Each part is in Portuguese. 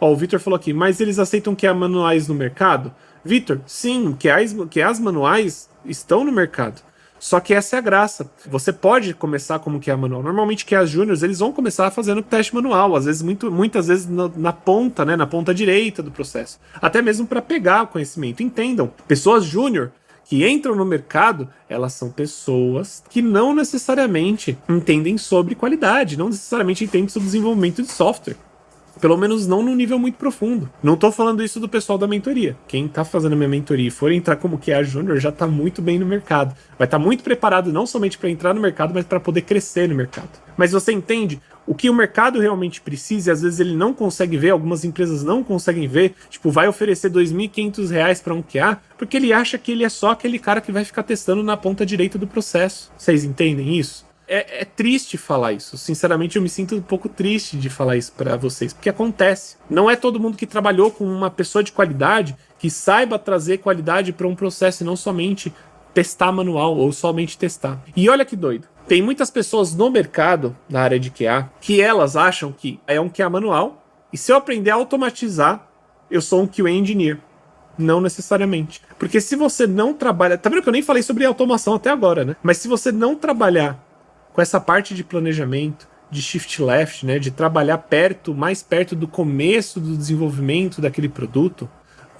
Ó, o Vitor falou aqui, mas eles aceitam QA manuais no mercado? Vitor, sim, QAs manuais estão no mercado. Só que essa é a graça. Você pode começar como QA manual. Normalmente QAs júniors, eles vão começar fazendo teste manual, às vezes muitas vezes na ponta, né, na ponta direita do processo. Até mesmo para pegar o conhecimento. Entendam, pessoas júnior que entram no mercado, elas são pessoas que não necessariamente entendem sobre qualidade, não necessariamente entendem sobre desenvolvimento de software. Pelo menos não num nível muito profundo. Não tô falando isso do pessoal da mentoria. Quem tá fazendo a minha mentoria e for entrar como QA Júnior já tá muito bem no mercado. Vai estar muito preparado não somente para entrar no mercado, mas para poder crescer no mercado. Mas você entende o que o mercado realmente precisa e às vezes ele não consegue ver, algumas empresas não conseguem ver, tipo, vai oferecer R$2.500 para um QA, porque ele acha que ele é só aquele cara que vai ficar testando na ponta direita do processo. Vocês entendem isso? É triste falar isso. Sinceramente, eu me sinto um pouco triste de falar isso pra vocês, porque acontece. Não é todo mundo que trabalhou com uma pessoa de qualidade que saiba trazer qualidade para um processo e não somente testar manual ou somente testar. E olha que doido. Tem muitas pessoas no mercado, na área de QA, que elas acham que é um QA manual e se eu aprender a automatizar, eu sou um QA engineer. Não necessariamente. Porque se você não trabalha... Tá vendo que eu nem falei sobre automação até agora, né? Mas se você não trabalhar com essa parte de planejamento, de shift left, né, de trabalhar mais perto do começo do desenvolvimento daquele produto,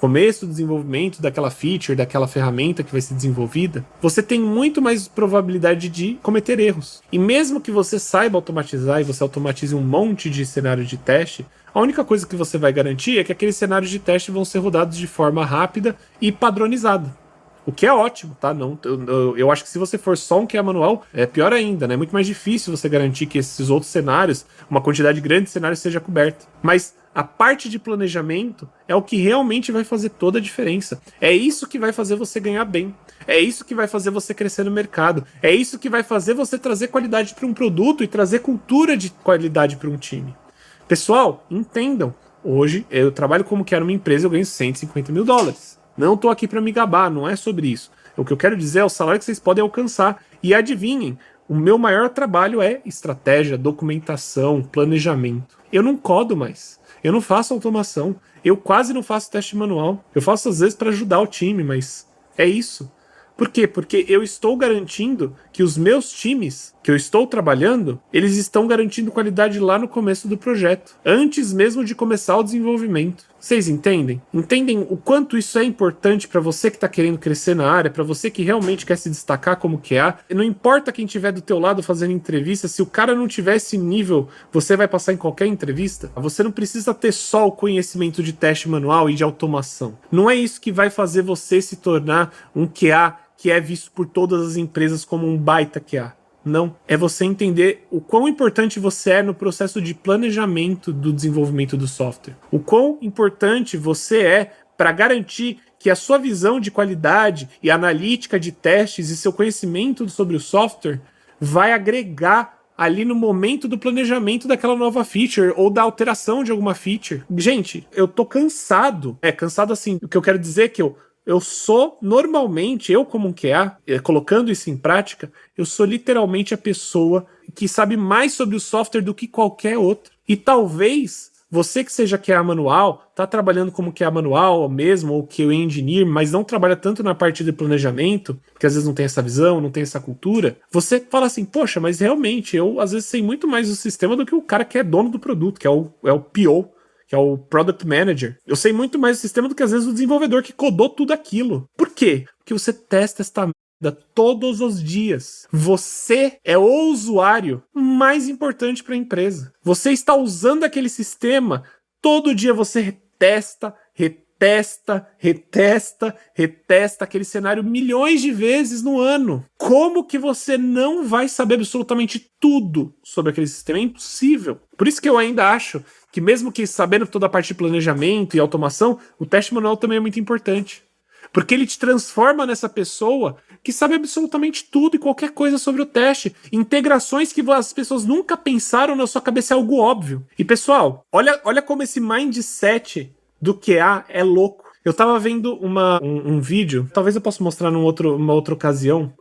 começo do desenvolvimento daquela feature, daquela ferramenta que vai ser desenvolvida, você tem muito mais probabilidade de cometer erros. E mesmo que você saiba automatizar e você automatize um monte de cenários de teste, a única coisa que você vai garantir é que aqueles cenários de teste vão ser rodados de forma rápida e padronizada. O que é ótimo, tá? Não, eu acho que se você for só um QA manual, é pior ainda, né? É muito mais difícil você garantir que esses outros cenários, uma quantidade grande de cenários seja coberta. Mas a parte de planejamento é o que realmente vai fazer toda a diferença. É isso que vai fazer você ganhar bem. É isso que vai fazer você crescer no mercado. É isso que vai fazer você trazer qualidade para um produto e trazer cultura de qualidade para um time. Pessoal, entendam. Hoje eu trabalho como que era uma empresa, eu ganho $150.000. Não tô aqui para me gabar, não é sobre isso. O que eu quero dizer é o salário que vocês podem alcançar. E adivinhem, o meu maior trabalho é estratégia, documentação, planejamento. Eu não codo mais. Eu não faço automação. Eu quase não faço teste manual. Eu faço às vezes para ajudar o time, mas é isso. Por quê? Porque eu estou garantindo que os meus times que eu estou trabalhando, eles estão garantindo qualidade lá no começo do projeto, antes mesmo de começar o desenvolvimento. Vocês entendem? Entendem o quanto isso é importante para você que está querendo crescer na área, para você que realmente quer se destacar como QA? Não importa quem estiver do teu lado fazendo entrevista, se o cara não tiver esse nível, você vai passar em qualquer entrevista? Você não precisa ter só o conhecimento de teste manual e de automação. Não é isso que vai fazer você se tornar um QA que é visto por todas as empresas como um baita QA. Não. É você entender o quão importante você é no processo de planejamento do desenvolvimento do software. O quão importante você é para garantir que a sua visão de qualidade e analítica de testes e seu conhecimento sobre o software vai agregar ali no momento do planejamento daquela nova feature ou da alteração de alguma feature. Gente, eu tô cansado. Cansado assim. O que eu quero dizer é que eu sou, normalmente, eu como um QA, colocando isso em prática, eu sou literalmente a pessoa que sabe mais sobre o software do que qualquer outro. E talvez você que seja QA manual, tá trabalhando como QA manual mesmo, ou QA engineer, mas não trabalha tanto na parte de planejamento, porque às vezes não tem essa visão, não tem essa cultura, você fala assim, poxa, mas realmente, eu às vezes sei muito mais do sistema do que o cara que é dono do produto, que é o PO, que é o Product Manager. Eu sei muito mais do sistema do que às vezes o desenvolvedor que codou tudo aquilo. Por quê? Porque você testa esta merda todos os dias. Você é o usuário mais importante para a empresa. Você está usando aquele sistema, todo dia você retesta aquele cenário milhões de vezes no ano. Como que você não vai saber absolutamente tudo sobre aquele sistema? É impossível. Por isso que eu ainda acho que mesmo que sabendo toda a parte de planejamento e automação, o teste manual também é muito importante. Porque ele te transforma nessa pessoa que sabe absolutamente tudo e qualquer coisa sobre o teste. Integrações que as pessoas nunca pensaram na sua cabeça é algo óbvio. E pessoal, olha como esse mindset do QA é louco. Eu tava vendo um vídeo, talvez eu possa mostrar numa outra ocasião.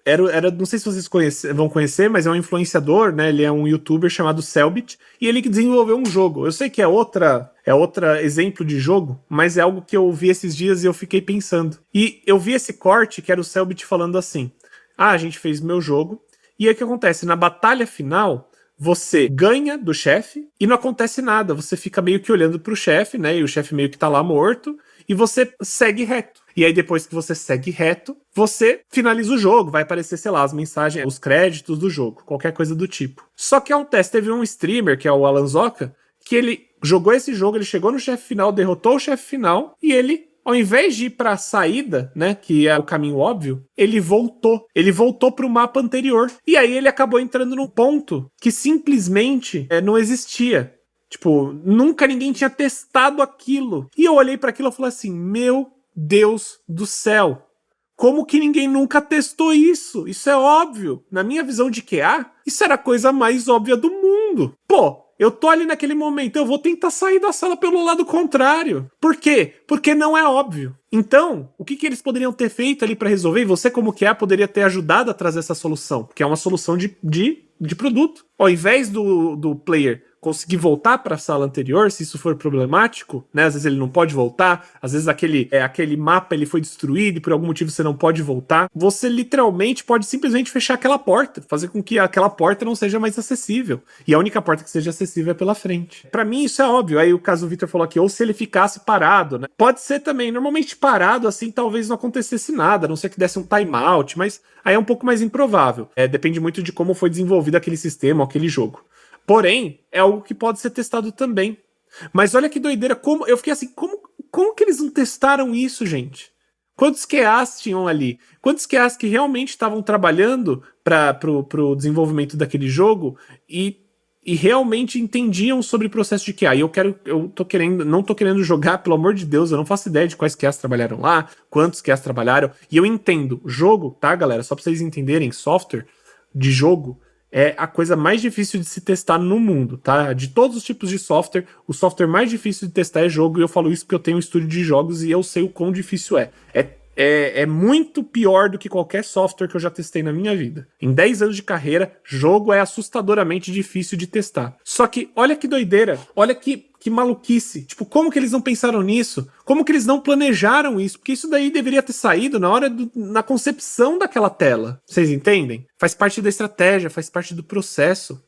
Não sei se vocês vão conhecer, mas é um influenciador, né? Ele é um youtuber chamado Cellbit, e ele que desenvolveu um jogo. Eu sei que é outra exemplo de jogo, mas é algo que eu vi esses dias e eu fiquei pensando. E eu vi esse corte que era o Cellbit falando assim: a gente fez meu jogo, e aí o que acontece? Na batalha final, você ganha do chefe e não acontece nada. Você fica meio que olhando pro chefe, né? E o chefe meio que tá lá morto. E você segue reto. E aí, depois que você segue reto, você finaliza o jogo. Vai aparecer, sei lá, as mensagens, os créditos do jogo. Qualquer coisa do tipo. Só que acontece, teve um streamer, que é o Alan Zoca, que ele jogou esse jogo, ele chegou no chefe final, derrotou o chefe final, e ele, ao invés de ir pra saída, né, que é o caminho óbvio, ele voltou. Ele voltou pro mapa anterior. E aí ele acabou entrando num ponto que simplesmente não existia. Tipo, nunca ninguém tinha testado aquilo. E eu olhei para aquilo e falei assim, meu Deus do céu. Como que ninguém nunca testou isso? Isso é óbvio. Na minha visão de QA, isso era a coisa mais óbvia do mundo. Pô, eu tô ali naquele momento, eu vou tentar sair da sala pelo lado contrário. Por quê? Porque não é óbvio. Então, o que eles poderiam ter feito ali para resolver? E você, como QA, poderia ter ajudado a trazer essa solução, que é uma solução de produto. Ao invés do player conseguir voltar para a sala anterior, se isso for problemático, né? Às vezes ele não pode voltar, às vezes aquele mapa ele foi destruído e por algum motivo você não pode voltar. Você literalmente pode simplesmente fechar aquela porta, fazer com que aquela porta não seja mais acessível. E a única porta que seja acessível é pela frente. Para mim isso é óbvio. Aí o caso o Victor falou aqui, ou se ele ficasse parado, né? Pode ser também, normalmente parado assim talvez não acontecesse nada, a não ser que desse um timeout, mas aí é um pouco mais improvável. Depende muito de como foi desenvolvido aquele sistema, aquele jogo. Porém, é algo que pode ser testado também. Mas olha que doideira, eu fiquei assim, como que eles não testaram isso, gente? Quantos QAs tinham ali? Quantos QAs que realmente estavam trabalhando pro desenvolvimento daquele jogo e realmente entendiam sobre o processo de QA? E não tô querendo jogar, pelo amor de Deus, eu não faço ideia de quais QAs trabalharam lá, quantos QAs trabalharam, e eu entendo, jogo, tá, galera? Só pra vocês entenderem, software de jogo é a coisa mais difícil de se testar no mundo, tá? De todos os tipos de software, o software mais difícil de testar é jogo, e eu falo isso porque eu tenho um estúdio de jogos e eu sei o quão difícil é. É muito pior do que qualquer software que eu já testei na minha vida. Em 10 anos de carreira, jogo é assustadoramente difícil de testar. Só que, olha que doideira, olha que maluquice. Tipo, como que eles não pensaram nisso? Como que eles não planejaram isso? Porque isso daí deveria ter saído na concepção daquela tela. Vocês entendem? Faz parte da estratégia, faz parte do processo.